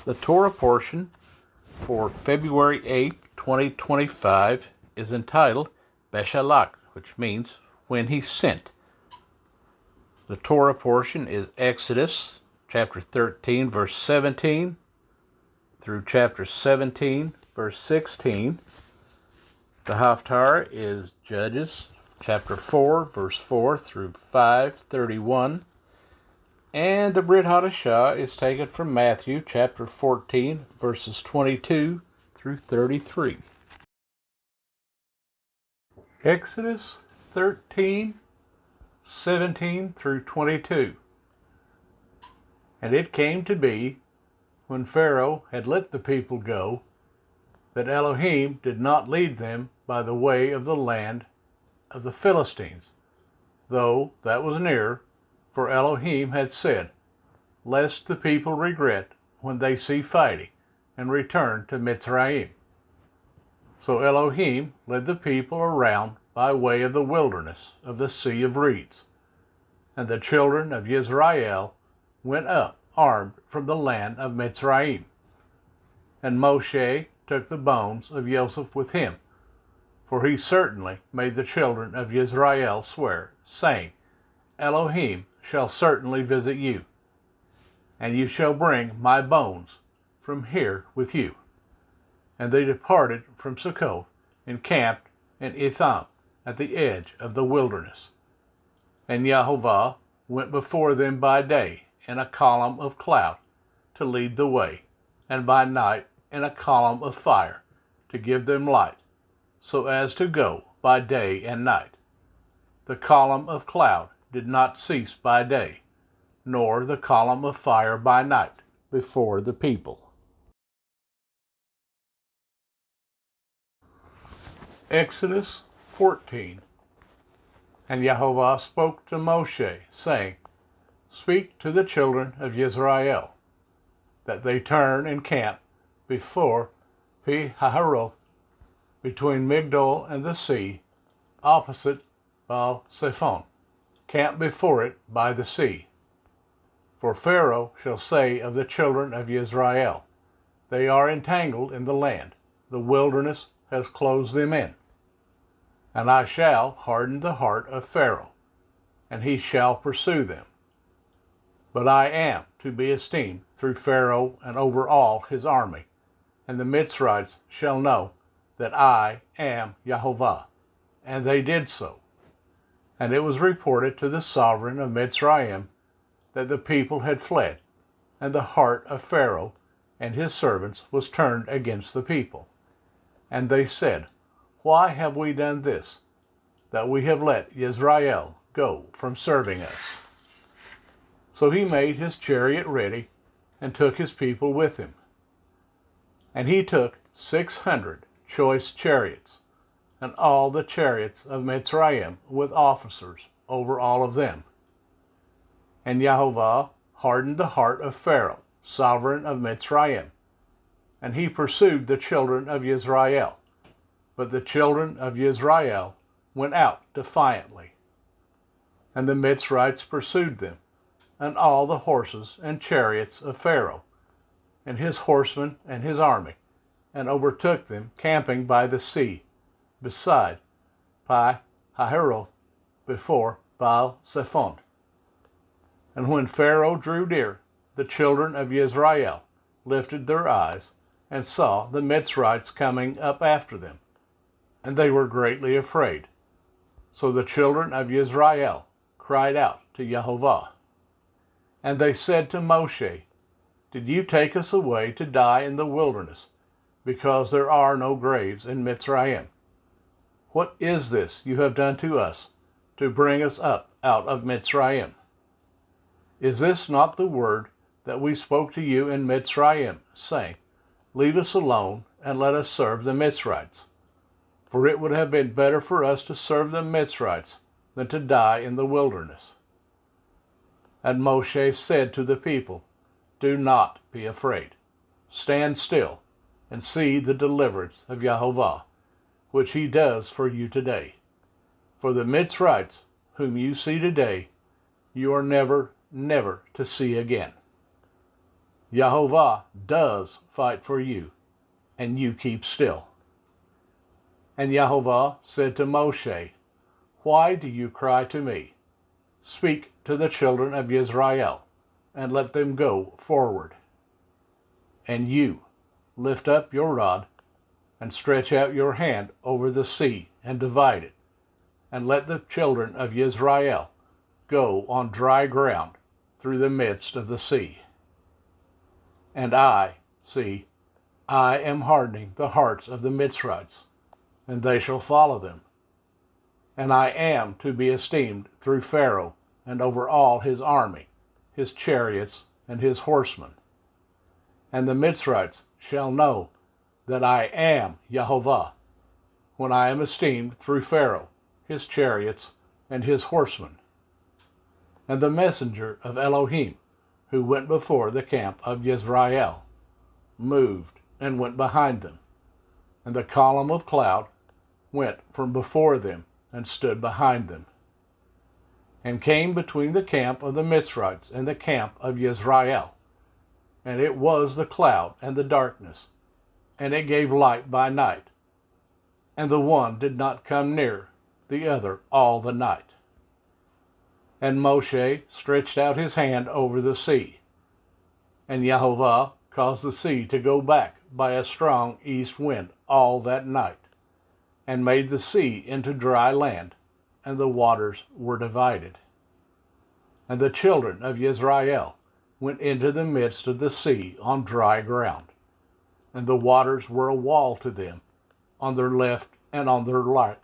The Torah portion for February 8th, 2025 is entitled Beshalach, which means when he sent. The Torah portion is Exodus chapter 13, verse 17 through chapter 17, verse 16. The Haftarah is Judges chapter 4, verse 4 through 5:31. And the Brit Hadashah is taken from Matthew chapter 14, verses 22 through 33. Exodus 13, 17 through 22. And it came to be, when Pharaoh had let the people go, that Elohim did not lead them by the way of the land of the Philistines, though that was near, for Elohim had said, lest the people regret when they see fighting, and return to Mitzrayim. So Elohim led the people around by way of the wilderness of the Sea of Reeds. And the children of Israel went up armed from the land of Mitzrayim. And Moshe took the bones of Joseph with him, for he certainly made the children of Israel swear, saying, Elohim shall certainly visit you, and you shall bring my bones from here with you. And they departed from Succoth, and camped in Etham at the edge of the wilderness. And Yehovah went before them by day in a column of cloud to lead the way, and by night in a column of fire to give them light, so as to go by day and night. The column of cloud did not cease by day, nor the column of fire by night before the people. Exodus 14. And Yehovah spoke to Moshe, saying, Speak to the children of Israel, that they turn and camp before Pi-hahiroth, between Migdol and the sea, opposite Baal-Zephon. Camp before it by the sea. For Pharaoh shall say of the children of Israel, They are entangled in the land, the wilderness has closed them in. And I shall harden the heart of Pharaoh, and he shall pursue them. But I am to be esteemed through Pharaoh and over all his army, and the Mitzrites shall know that I am Yehovah. And they did so. And it was reported to the sovereign of Mitzrayim that the people had fled, and the heart of Pharaoh and his servants was turned against the people. And they said, Why have we done this, that we have let Israel go from serving us? So he made his chariot ready, and took his people with him. And he took 600 choice chariots, and all the chariots of Mitzrayim with officers over all of them. And Yehovah hardened the heart of Pharaoh, sovereign of Mitzrayim, and he pursued the children of Israel. But the children of Israel went out defiantly. And the Mitzrites pursued them, and all the horses and chariots of Pharaoh, and his horsemen and his army, and overtook them camping by the sea, beside Pi-hahiroth, before Baal-Zephon. And when Pharaoh drew near, the children of Israel lifted their eyes, and saw the Mitzrites coming up after them, and they were greatly afraid. So the children of Israel cried out to Yehovah. And they said to Moshe, Did you take us away to die in the wilderness, because there are no graves in Mitzrayim? What is this you have done to us, to bring us up out of Mitzrayim? Is this not the word that we spoke to you in Mitzrayim, saying, Leave us alone, and let us serve the Mitzrites? For it would have been better for us to serve the Mitzrites than to die in the wilderness. And Moshe said to the people, Do not be afraid. Stand still, and see the deliverance of Yehovah, which he does for you today. For the Mitzrites, whom you see today, you are never to see again. Yahovah does fight for you, and you keep still. And Yahovah said to Moshe, Why do you cry to me? Speak to the children of Israel, and let them go forward. And you, lift up your rod, and stretch out your hand over the sea, and divide it, and let the children of Israel go on dry ground through the midst of the sea. And I am hardening the hearts of the Mitzrites, and they shall follow them. And I am to be esteemed through Pharaoh, and over all his army, his chariots, and his horsemen. And the Mitzrites shall know that I am Yahovah, when I am esteemed through Pharaoh, his chariots, and his horsemen. And the messenger of Elohim, who went before the camp of Israel, moved and went behind them. And the column of cloud went from before them and stood behind them, and came between the camp of the Mitzrites and the camp of Israel. And it was the cloud and the darkness, and it gave light by night. And the one did not come near the other all the night. And Moshe stretched out his hand over the sea, and Yahovah caused the sea to go back by a strong east wind all that night, and made the sea into dry land, and the waters were divided. And the children of Israel went into the midst of the sea on dry ground, and the waters were a wall to them on their left and on their right.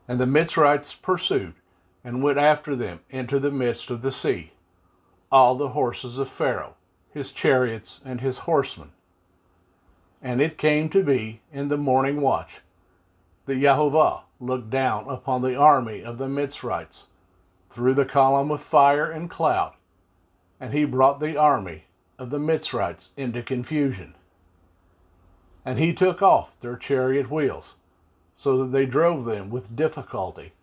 And the Mitzrites pursued, and went after them into the midst of the sea, all the horses of Pharaoh, his chariots, and his horsemen. And it came to be in the morning watch that Yahovah looked down upon the army of the Mitzrites through the column of fire and cloud, and he brought the army of the Mitzrites into confusion. And he took off their chariot wheels, so that they drove them with difficulty.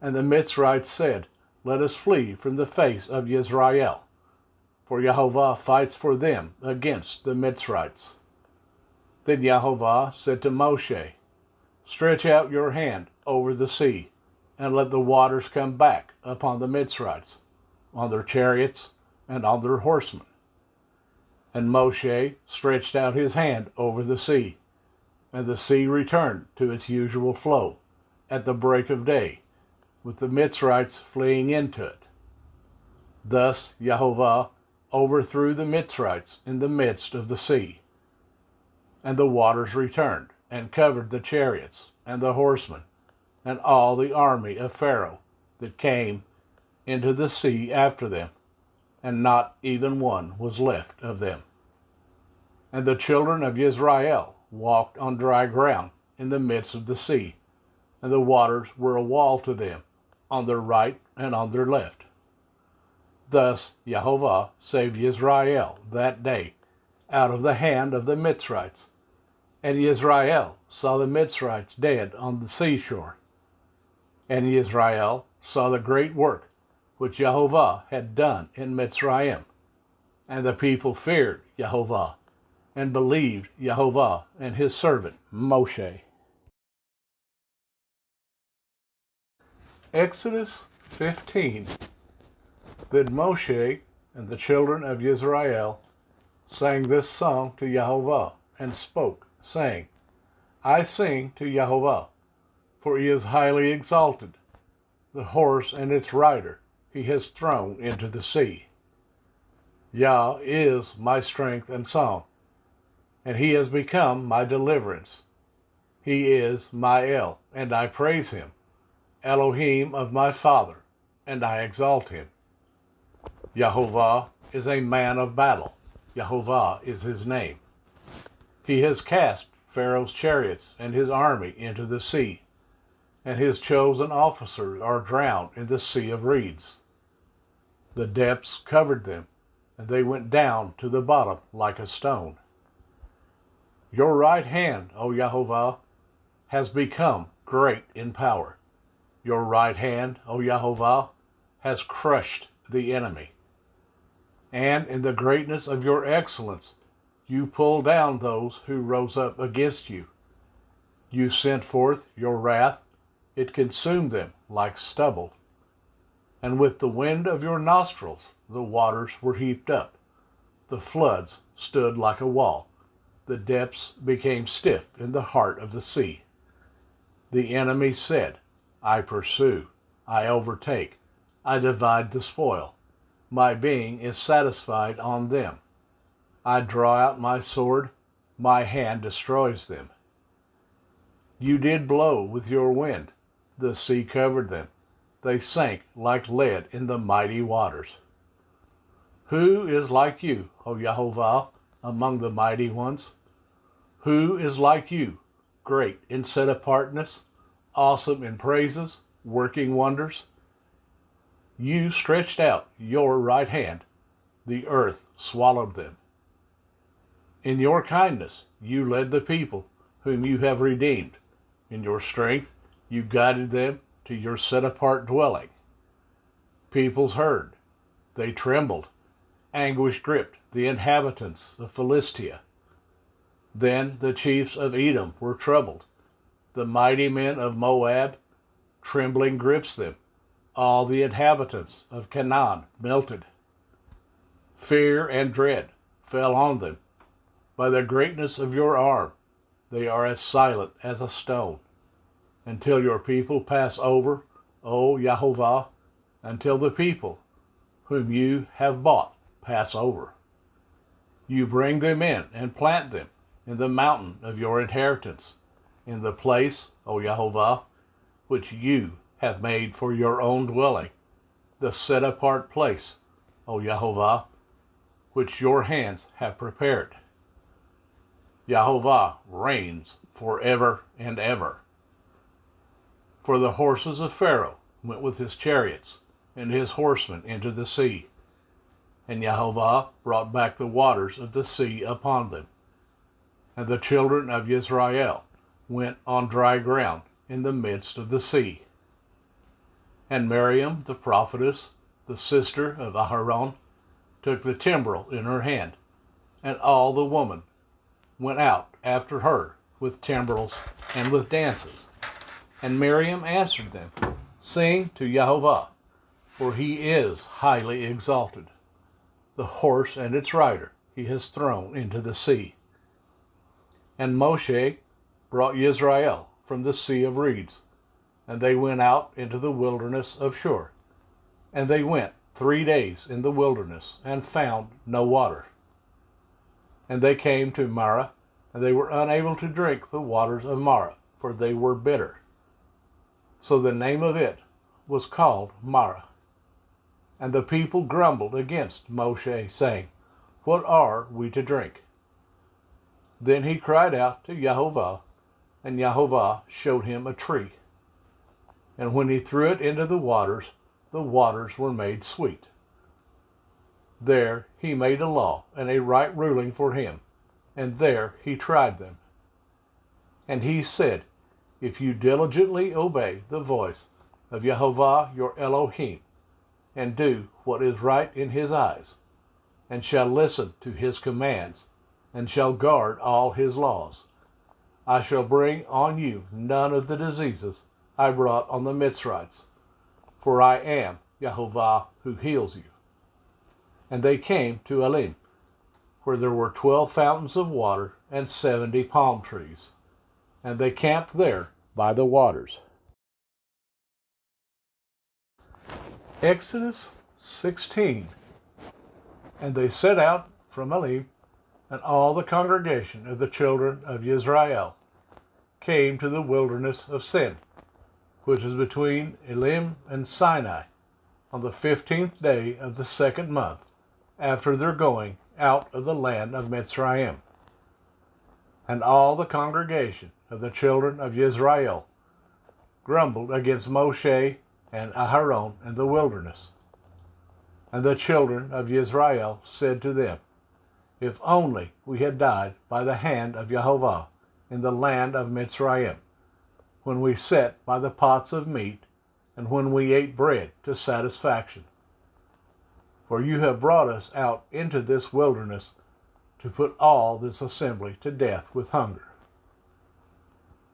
And the Mitzrites said, Let us flee from the face of Israel, for Yahovah fights for them against the Mitzrites. Then Yahovah said to Moshe, Stretch out your hand over the sea, and let the waters come back upon the Mitzrites, on their chariots, and on their horsemen. And Moshe stretched out his hand over the sea, and the sea returned to its usual flow at the break of day, with the Mitzrites fleeing into it. Thus Yahovah overthrew the Mitzrites in the midst of the sea. And the waters returned, and covered the chariots, and the horsemen, and all the army of Pharaoh that came into the sea after them, and not even one was left of them. And the children of Israel walked on dry ground in the midst of the sea, and the waters were a wall to them, on their right and on their left. Thus Yahovah saved Israel that day out of the hand of the Mitzrites. And Israel saw the Mitzrites dead on the seashore. And Israel saw the great work which Yahovah had done in Mitzrayim. And the people feared Yahovah, and believed Yahovah and his servant Moshe. Exodus 15. Then Moshe and the children of Israel sang this song to Yahovah, and spoke, saying, I sing to Yahovah, for he is highly exalted. The horse and its rider he has thrown into the sea. Yah is my strength and song, and he has become my deliverance. He is my El, and I praise him, Elohim of my father, and I exalt him. Yahovah is a man of battle. Yahovah is his name. He has cast Pharaoh's chariots and his army into the sea, and his chosen officers are drowned in the sea of reeds. The depths covered them, and they went down to the bottom like a stone. Your right hand, O Yahovah, has become great in power. Your right hand, O Yahovah, has crushed the enemy. and in the greatness of your excellence, you pulled down those who rose up against you. You sent forth your wrath, it consumed them like stubble. And with the wind of your nostrils, the waters were heaped up. The floods stood like a wall. The depths became stiff in the heart of the sea. The enemy said, I pursue, I overtake, I divide the spoil. My being is satisfied on them. I draw out my sword, my hand destroys them. You did blow with your wind, the sea covered them. They sank like lead in the mighty waters. Who is like you, O Yahovah, among the mighty ones? Who is like you, great in set-apartness, awesome in praises, working wonders? You stretched out your right hand, the earth swallowed them. In your kindness you led the people whom you have redeemed. In your strength you guided them to your set-apart dwelling. Peoples heard, they trembled, anguish gripped the inhabitants of Philistia. Then the chiefs of Edom were troubled. The mighty men of Moab, trembling grips them. All the inhabitants of Canaan melted. Fear and dread fell on them. By the greatness of your arm, they are as silent as a stone. Until your people pass over, O Yahovah, until the people whom you have bought pass over. You bring them in and plant them in the mountain of your inheritance, in the place, O Yahovah, which you have made for your own dwelling, the set-apart place, O Yahovah, which your hands have prepared. Yahovah reigns forever and ever. For the horses of Pharaoh went with his chariots and his horsemen into the sea, and Yahovah brought back the waters of the sea upon them. And the children of Israel went on dry ground in the midst of the sea. And Miriam the prophetess, the sister of Aharon, took the timbrel in her hand, and all the women went out after her with timbrels and with dances. And Miriam answered them, Sing to Yahovah, for he is highly exalted. The horse and its rider he has thrown into the sea. And Moshe brought Israel from the Sea of Reeds, and they went out into the wilderness of Shur. And they went 3 days in the wilderness, and found no water. And they came to Marah, and they were unable to drink the waters of Marah, for they were bitter. So the name of it was called Marah. And the people grumbled against Moshe, saying, What are we to drink? Then he cried out to Yahovah, and Yahovah showed him a tree. And when he threw it into the waters were made sweet. There he made a law and a right ruling for him, and there he tried them. And he said, If you diligently obey the voice of Yahovah your Elohim, and do what is right in his eyes, and shall listen to his commands, and shall guard all his laws, I shall bring on you none of the diseases I brought on the Mitzrites, for I am Yahovah who heals you. And they came to Elim, where there were 12 fountains of water and 70 palm trees, and they camped there by the waters. Exodus 16. And they set out from Elim, and all the congregation of the children of Israel came to the wilderness of Sin, which is between Elim and Sinai, on the 15th day of the 2nd month, after their going out of the land of Mitzrayim. And all the congregation of the children of Israel grumbled against Moshe and Aharon in the wilderness. And the children of Israel said to them, If only we had died by the hand of Yahovah in the land of Mitzrayim, when we sat by the pots of meat, and when we ate bread to satisfaction. For you have brought us out into this wilderness to put all this assembly to death with hunger.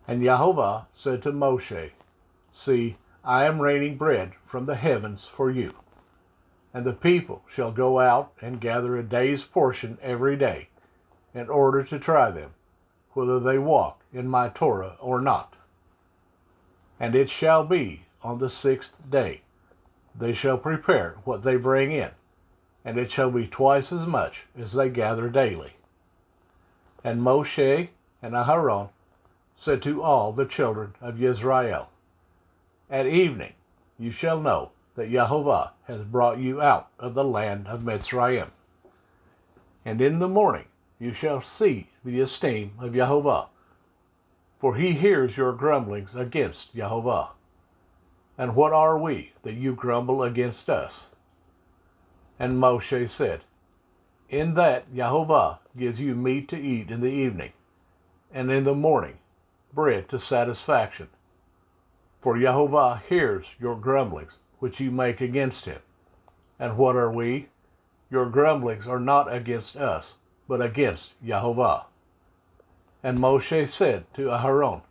And Jehovah said to Moshe, See, I am raining bread from the heavens for you, and the people shall go out and gather a day's portion every day, in order to try them, whether they walk in my Torah or not. And it shall be on the 6th day, they shall prepare what they bring in, and it shall be twice as much as they gather daily. And Moshe and Aharon said to all the children of Israel, At evening you shall know that Jehovah has brought you out of the land of Mitzrayim. And in the morning you shall see the esteem of Jehovah, for he hears your grumblings against Jehovah. And what are we that you grumble against us? And Moshe said, In that Jehovah gives you meat to eat in the evening, and in the morning bread to satisfaction. For Jehovah hears your grumblings which you make against him. And what are we? Your grumblings are not against us, but against Jehovah. And Moshe said to Aharon,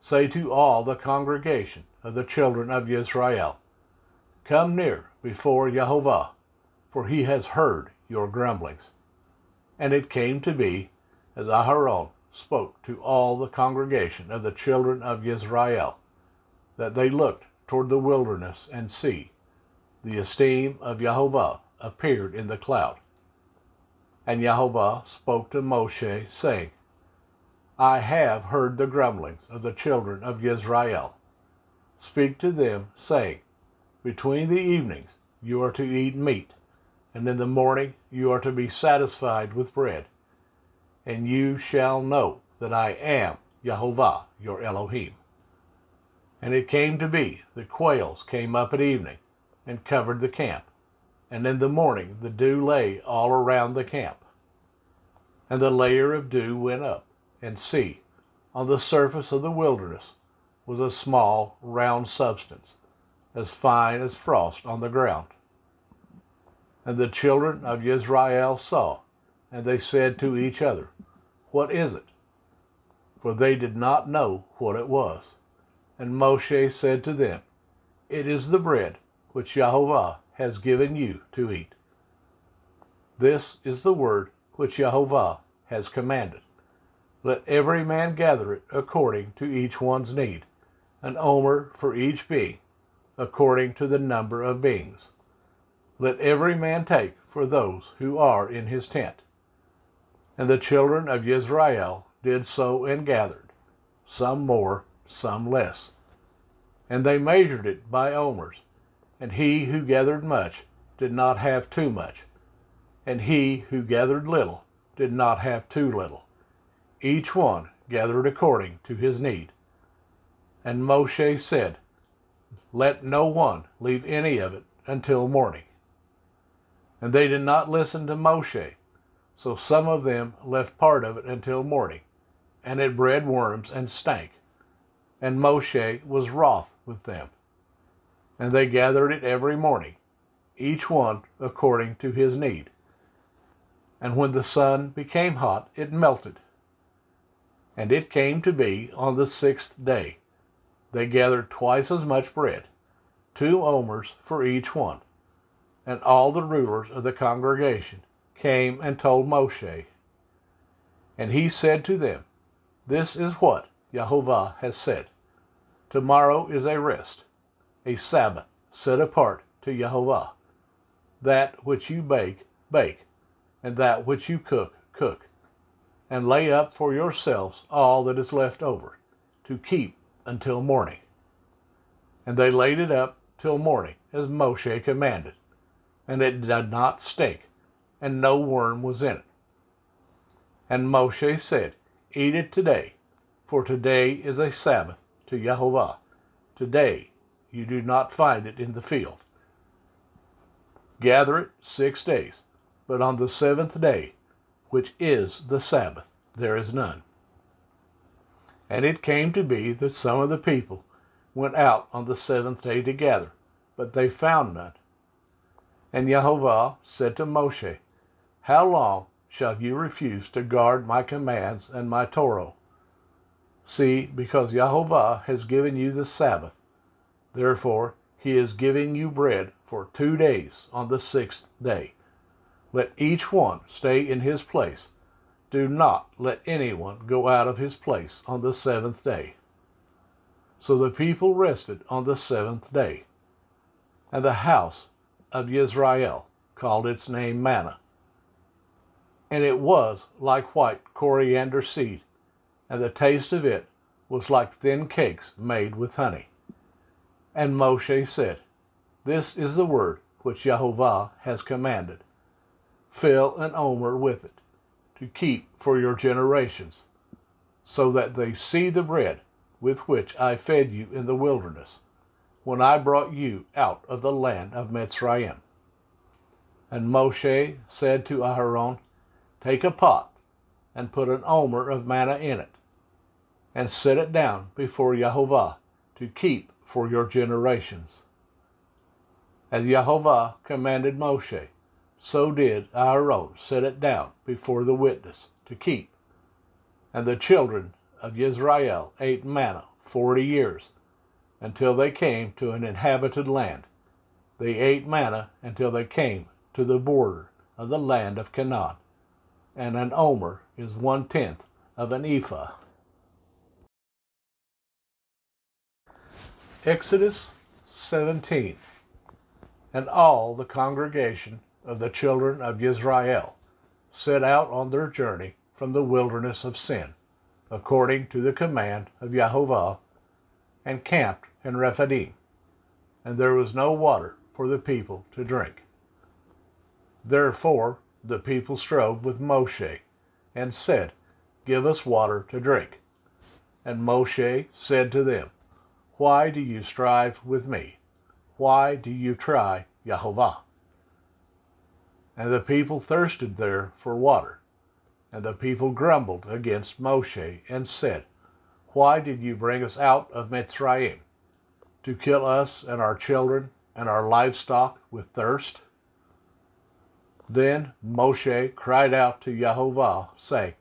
Say to all the congregation of the children of Israel, Come near before Jehovah, for he has heard your grumblings. And it came to be, as Aharon spoke to all the congregation of the children of Israel, that they looked toward the wilderness, and see, the esteem of Jehovah appeared in the cloud. And Jehovah spoke to Moshe, saying, I have heard the grumblings of the children of Israel. Speak to them, saying, Between the evenings you are to eat meat, and in the morning you are to be satisfied with bread. And you shall know that I am Jehovah your Elohim. And it came to be that quails came up at evening, and covered the camp, and in the morning the dew lay all around the camp. And the layer of dew went up, and see, on the surface of the wilderness was a small round substance, as fine as frost on the ground. And the children of Israel saw, and they said to each other, What is it? For they did not know what it was. And Moshe said to them, It is the bread which Jehovah has given you to eat. This is the word which Jehovah has commanded. Let every man gather it according to each one's need, an omer for each being, according to the number of beings. Let every man take for those who are in his tent. And the children of Israel did so and gathered, some more, some less. And they measured it by omers, and he who gathered much did not have too much, and he who gathered little did not have too little. Each one gathered according to his need. And Moshe said, Let no one leave any of it until morning. And they did not listen to Moshe, so some of them left part of it until morning, and it bred worms and stank. And Moshe was wroth with them. And they gathered it every morning, each one according to his need. And when the sun became hot, it melted. And it came to be on the 6th day, they gathered twice as much bread, 2 omers for each one. And all the rulers of the congregation came and told Moshe. And he said to them, This is what Jehovah has said. Tomorrow is a rest, a Sabbath set apart to Jehovah. That which you bake, bake, and that which you cook, cook. And lay up for yourselves all that is left over, to keep until morning. And they laid it up till morning, as Moshe commanded. And it did not stink, and no worm was in it. And Moshe said, Eat it today, for today is a Sabbath to Jehovah. Today you do not find it in the field. Gather it 6 days, but on the 7th day, which is the Sabbath, there is none. And it came to be that some of the people went out on the 7th day to gather, but they found none. And Yehovah said to Moshe, How long shall you refuse to guard my commands and my Torah? See, because Yehovah has given you the Sabbath, therefore he is giving you bread for 2 days on the 6th day. Let each one stay in his place. Do not let anyone go out of his place on the 7th day. So the people rested on the 7th day. And the house of Yisrael called its name manna. And it was like white coriander seed, and the taste of it was like thin cakes made with honey. And Moshe said, This is the word which Yehovah has commanded. Fill an omer with it, to keep for your generations, so that they see the bread with which I fed you in the wilderness, when I brought you out of the land of Mitzrayim. And Moshe said to Aharon, Take a pot, and put an omer of manna in it, and set it down before Yehovah, to keep for your generations. As Yehovah commanded Moshe, so did Aharon set it down before the witness, to keep. And the children of Yisrael ate manna 40 years, until they came to an inhabited land. They ate manna until they came to the border of the land of Canaan, and an omer is 1/10 of an ephah. Exodus 17. And all the congregation of the children of Israel set out on their journey from the wilderness of Sin, according to the command of Yehovah, and camped in Rephidim. And there was no water for the people to drink. Therefore the people strove with Moshe, and said, Give us water to drink. And Moshe said to them, Why do you strive with me? Why do you try Yehovah? And the people thirsted there for water. And the people grumbled against Moshe, and said, Why did you bring us out of Mitzrayim, to kill us and our children and our livestock with thirst? Then Moshe cried out to Yehovah, saying,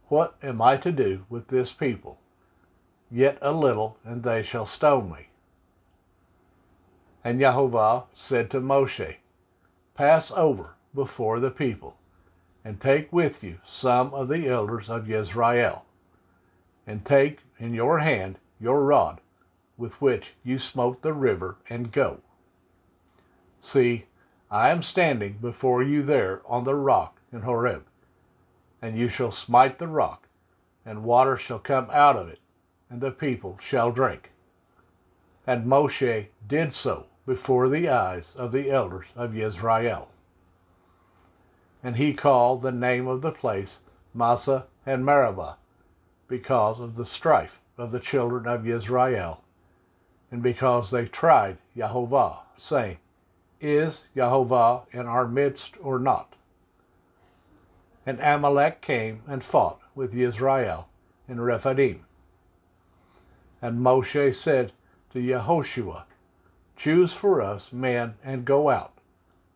What am I to do with this people? Yet a little, and they shall stone me. And Yehovah said to Moshe, Pass over before the people, and take with you some of the elders of Yisrael, and take in your hand your rod, with which you smote the river, and go. See, I am standing before you there on the rock in Horeb, and you shall smite the rock, and water shall come out of it, and the people shall drink. And Moshe did so before the eyes of the elders of Yisrael. And he called the name of the place Massah and Meribah, because of the strife of the children of Yisrael, and because they tried Yehovah, saying, Is Yehovah in our midst or not? And Amalek came and fought with Yisrael in Rephidim. And Moshe said to Yehoshua, Choose for us men and go out,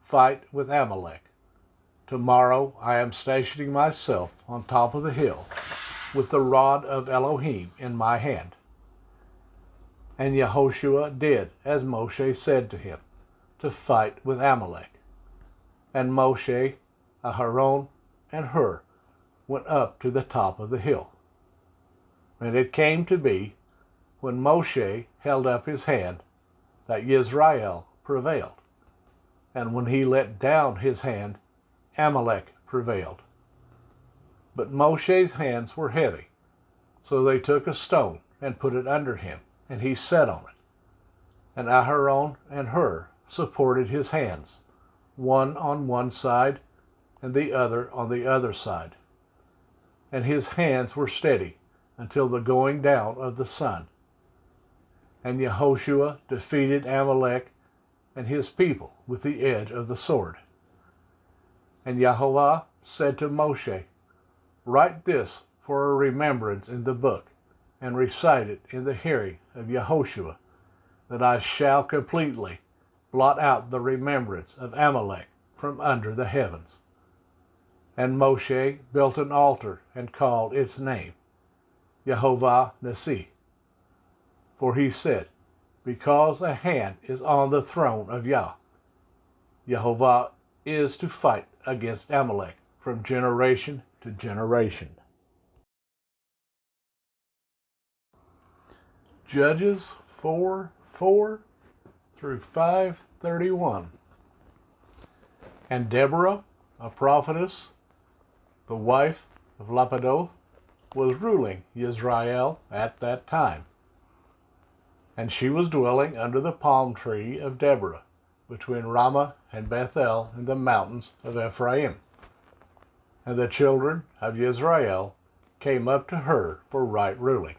fight with Amalek. Tomorrow I am stationing myself on top of the hill, with the rod of Elohim in my hand. And Yehoshua did as Moshe said to him, to fight with Amalek. And Moshe, Aharon, and Hur went up to the top of the hill. And it came to be, when Moshe held up his hand, that Yisrael prevailed. And when he let down his hand, Amalek prevailed. But Moshe's hands were heavy, so they took a stone and put it under him, and he sat on it. And Aharon and Hur supported his hands, one on one side and the other on the other side. And his hands were steady until the going down of the sun. And Yehoshua defeated Amalek and his people with the edge of the sword. And Yehovah said to Moshe, Write this for a remembrance in the book, and recite it in the hearing of Yehoshua, that I shall completely blot out the remembrance of Amalek from under the heavens. And Moshe built an altar and called its name Yehovah Nissi. For he said, because a hand is on the throne of Yah, Yehovah is to fight against Amalek from generation to generation. Judges 4:4 through 5:31. And Deborah, a prophetess, the wife of Lapidoth, was ruling Israel at that time. And she was dwelling under the palm tree of Deborah, between Ramah and Bethel in the mountains of Ephraim. And the children of Israel came up to her for right ruling.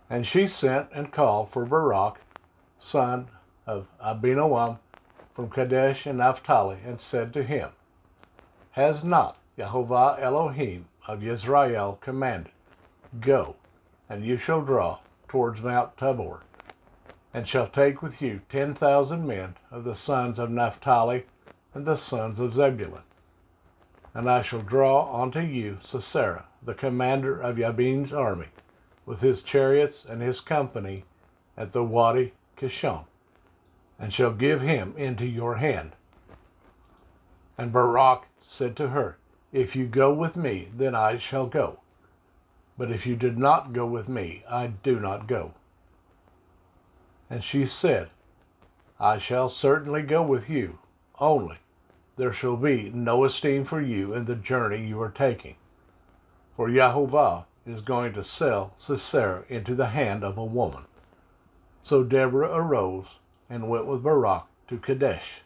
And she sent and called for Barak, son of Abinoam, from Kadesh and Naphtali, and said to him, has not Yehovah Elohim of Israel commanded, go, and you shall draw towards Mount Tabor, and shall take with you 10,000 men of the sons of Naphtali and the sons of Zebulun. And I shall draw unto you Sisera, the commander of Yabin's army, with his chariots and his company at the Wadi Kishon, and shall give him into your hand. And Barak said to her, if you go with me, then I shall go. But if you did not go with me, I do not go. And she said, I shall certainly go with you, only there shall be no esteem for you in the journey you are taking. For Yehovah is going to sell Sisera into the hand of a woman. So Deborah arose and went with Barak to Kadesh.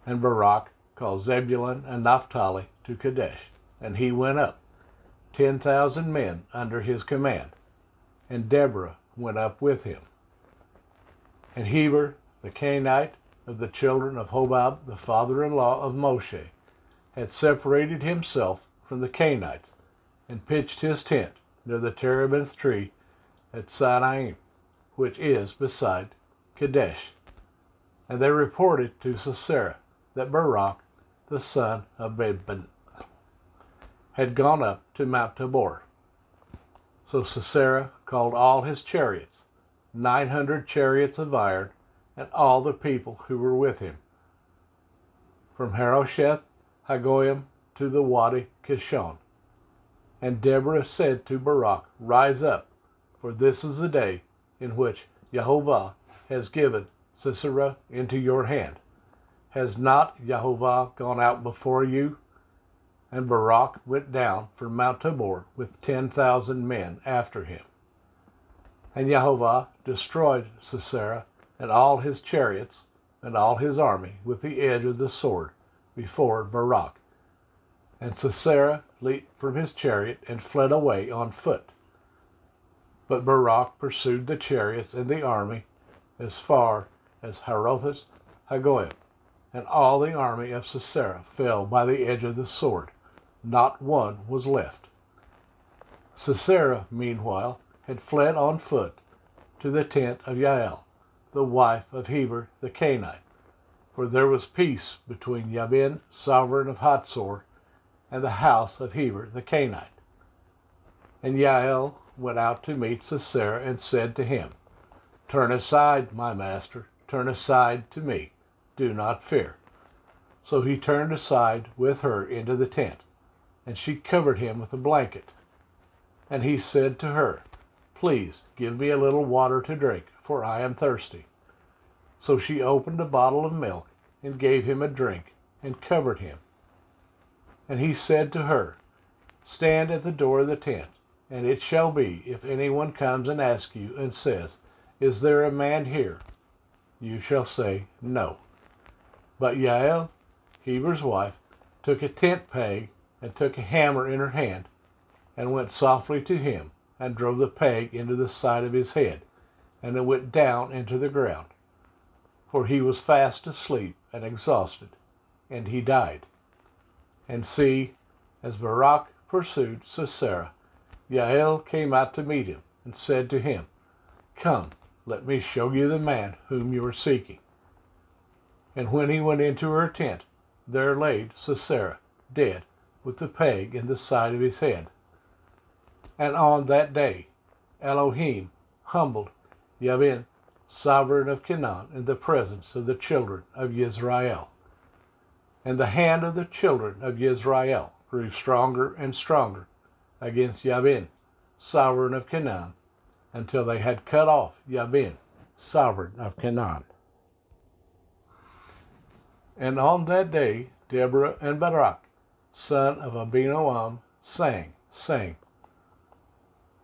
And Barak called Zebulun and Naphtali to Kadesh, and he went up, 10,000 men under his command, and Deborah went up with him. And Heber, the Canaanite of the children of Hobab, the father-in-law of Moshe, had separated himself from the Canaanites, and pitched his tent near the terebinth tree at Sinaim, which is beside Kadesh. And they reported to Sisera that Barak, the son of Abin, had gone up to Mount Tabor. So Sisera called all his chariots, 900 chariots of iron, and all the people who were with him, from Harosheth Hagoyim to the Wadi Kishon. And Deborah said to Barak, rise up, for this is the day in which Yehovah has given Sisera into your hand. Has not Yehovah gone out before you? And Barak went down from Mount Tabor with 10,000 men after him. And Yehovah destroyed Sisera and all his chariots and all his army with the edge of the sword before Barak. And Sisera leaped from his chariot and fled away on foot. But Barak pursued the chariots and the army as far as Harosheth Hagoyim, and all the army of Sisera fell by the edge of the sword. Not one was left. Sisera, meanwhile, had fled on foot to the tent of Yael, the wife of Heber the Canaanite, for there was peace between Yabin, sovereign of Hatzor, and the house of Heber the Canaanite. And Yael went out to meet Sisera and said to him, turn aside, my master, turn aside to me, do not fear. So he turned aside with her into the tent, and she covered him with a blanket. And he said to her, please give me a little water to drink, for I am thirsty. So she opened a bottle of milk and gave him a drink and covered him. And he said to her, stand at the door of the tent, and it shall be, if anyone comes and asks you and says, is there a man here? You shall say, no. But Yael, Heber's wife, took a tent peg and took a hammer in her hand, and went softly to him, and drove the peg into the side of his head, and it went down into the ground. For he was fast asleep and exhausted, and he died. And see, as Barak pursued Sisera, Yael came out to meet him, and said to him, come, let me show you the man whom you are seeking. And when he went into her tent, there laid Sisera dead, with the peg in the side of his head. And on that day Elohim humbled Yavin, sovereign of Canaan, in the presence of the children of Israel. And the hand of the children of Israel grew stronger and stronger against Yavin, sovereign of Canaan, until they had cut off Yavin, sovereign of Canaan. And on that day Deborah and Barak, son of Abinoam, sang,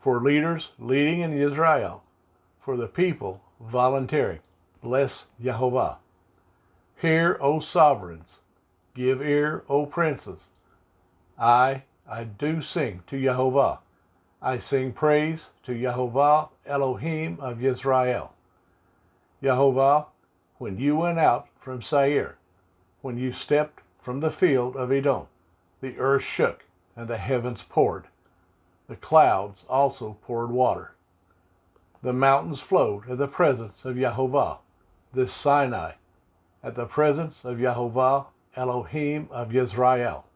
for leaders leading in Israel, for the people volunteering, bless Yehovah. Hear, O sovereigns, give ear, O princes. I do sing to Yehovah. I sing praise to Yehovah, Elohim of Israel. Yehovah, when you went out from Seir, when you stepped from the field of Edom, the earth shook and the heavens poured. The clouds also poured water. The mountains flowed at the presence of Yehovah, this Sinai, at the presence of Yehovah, Elohim of Israel.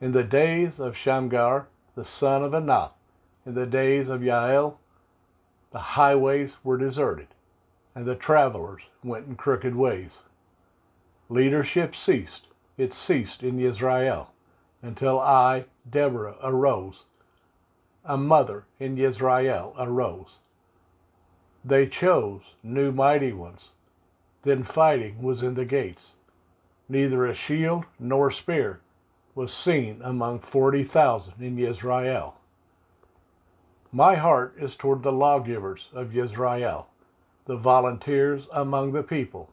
In the days of Shamgar, the son of Anath, in the days of Yael, the highways were deserted, and the travelers went in crooked ways. Leadership ceased. It ceased in Israel, until I, Deborah, arose. A mother in Israel arose. They chose new mighty ones. Then fighting was in the gates. Neither a shield nor spear was seen among 40,000 in Israel. My heart is toward the lawgivers of Israel, the volunteers among the people.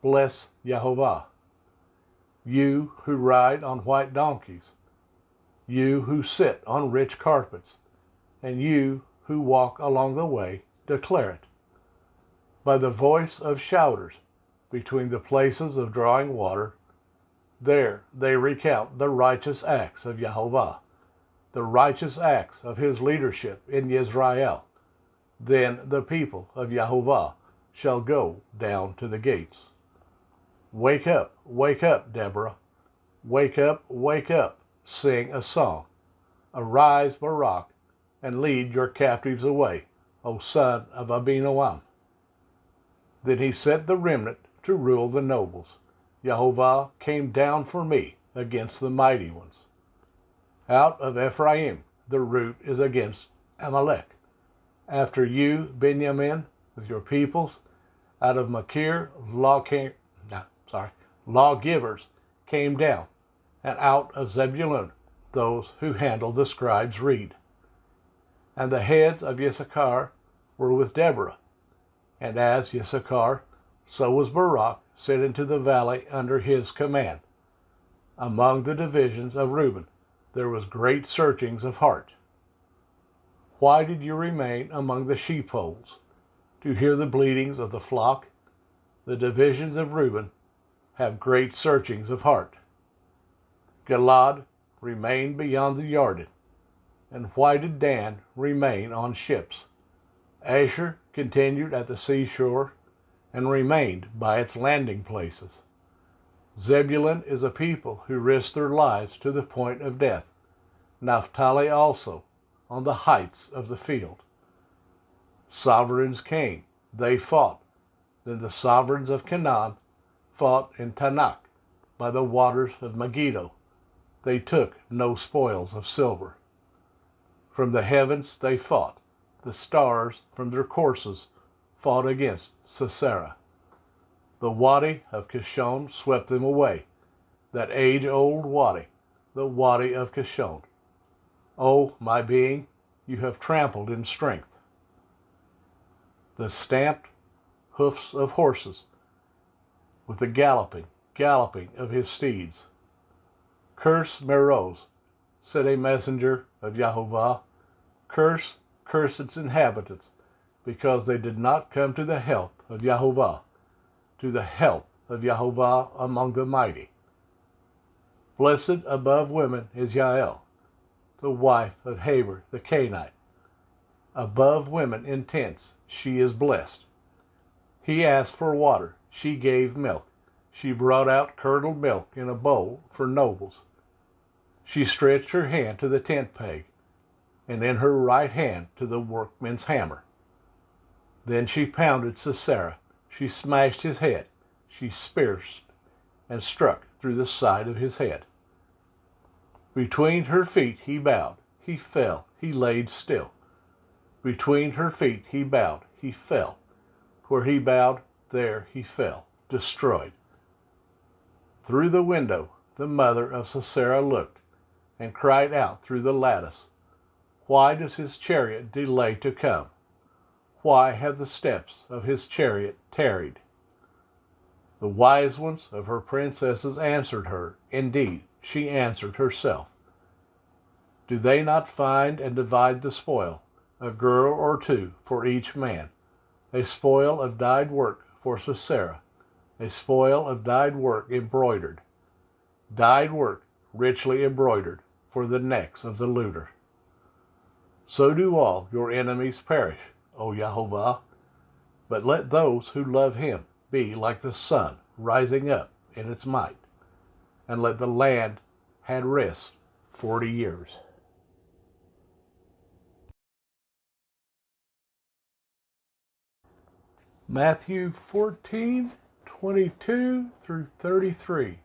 Bless Yehovah. You who ride on white donkeys, you who sit on rich carpets, and you who walk along the way, declare it. By the voice of shouters, between the places of drawing water, there they recount the righteous acts of Yehovah, the righteous acts of his leadership in Israel. Then the people of Yehovah shall go down to the gates. Wake up, Deborah. Wake up, sing a song. Arise, Barak, and lead your captives away, O son of Abinoam. Then he set the remnant to rule the nobles. Yehovah came down for me against the mighty ones. Out of Ephraim the root is against Amalek. After you, Benjamin, with your peoples, out of Machir, lawgivers came down, and out of Zebulun, those who handle the scribe's reed. And the heads of Issachar were with Deborah, and as Issachar, so was Barak sent into the valley under his command. Among the divisions of Reuben there was great searchings of heart. Why did you remain among the sheepfolds, to hear the bleatings of the flock? The divisions of Reuben have great searchings of heart. Gilad remained beyond the Jordan, and why did Dan remain on ships? Asher continued at the seashore, and remained by its landing places. Zebulun is a people who risked their lives to the point of death. Naphtali also, on the heights of the field. Sovereigns came, they fought. Then the sovereigns of Canaan fought in Tanakh by the waters of Megiddo. They took no spoils of silver. From the heavens they fought. The stars from their courses fought against Sisera. The Wadi of Kishon swept them away, that age-old Wadi, the Wadi of Kishon. O my being, you have trampled in strength. The stamped hoofs of horses, with the galloping of his steeds. Curse Meroz, said a messenger of Yehovah. Curse its inhabitants, because they did not come to the help of Yehovah, to the help of Yehovah among the mighty. Blessed above women is Yael, the wife of Heber the Canaanite. Above women in tents she is blessed. He asked for water, she gave milk. She brought out curdled milk in a bowl for nobles. She stretched her hand to the tent peg, and in her right hand to the workman's hammer. Then she pounded Sisera. She smashed his head. She pierced and struck through the side of his head. Between her feet he bowed. He fell. He laid still. Between her feet he bowed. He fell. Where he bowed, there he fell, destroyed. Through the window the mother of Sisera looked, and cried out through the lattice, "Why does his chariot delay to come? Why have the steps of his chariot tarried?" The wise ones of her princesses answered her. Indeed, she answered herself. Do they not find and divide the spoil, a girl or two for each man, a spoil of dyed work for Sisera, a spoil of dyed work embroidered, dyed work richly embroidered for the necks of the looter? So do all your enemies perish, O Yahovah, but let those who love him be like the sun rising up in its might, and let the land have rest 40 years. Matthew 14:22 through 33.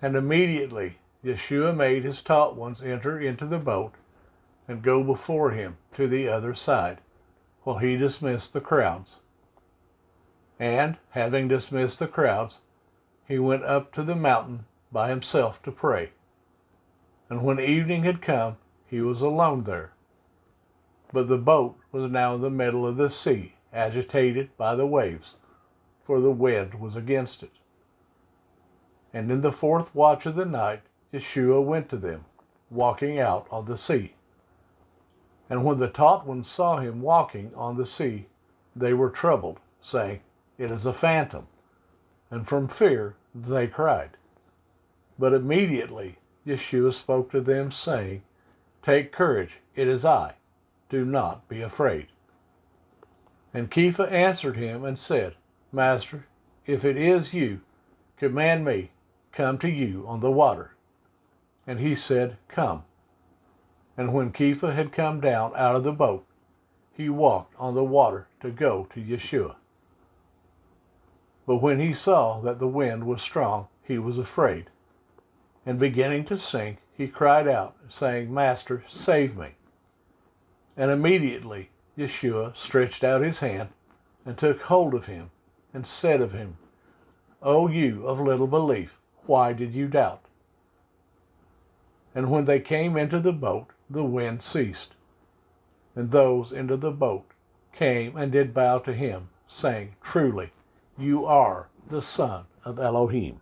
And immediately Yeshua made his taught ones enter into the boat and go before him to the other side, while he dismissed the crowds. And, having dismissed the crowds, he went up to the mountain by himself to pray. And when evening had come, he was alone there. But the boat was now in the middle of the sea, agitated by the waves, for the wind was against it. And in the fourth watch of the night, Yeshua went to them, walking out on the sea. And when the taught ones saw him walking on the sea, they were troubled, saying, "It is a phantom." And from fear they cried. But immediately Yeshua spoke to them, saying, "Take courage, it is I. Do not be afraid." And Kepha answered him and said, "Master, if it is you, command me come to you on the water." And he said, "Come." And when Kepha had come down out of the boat, he walked on the water to go to Yeshua. But when he saw that the wind was strong, he was afraid. And beginning to sink, he cried out, saying, "Master, save me." And immediately Yeshua stretched out his hand and took hold of him and said of him, "O you of little belief, why did you doubt?" And when they came into the boat, the wind ceased. And those into the boat came and did bow to him, saying, "Truly, you are the Son of Elohim."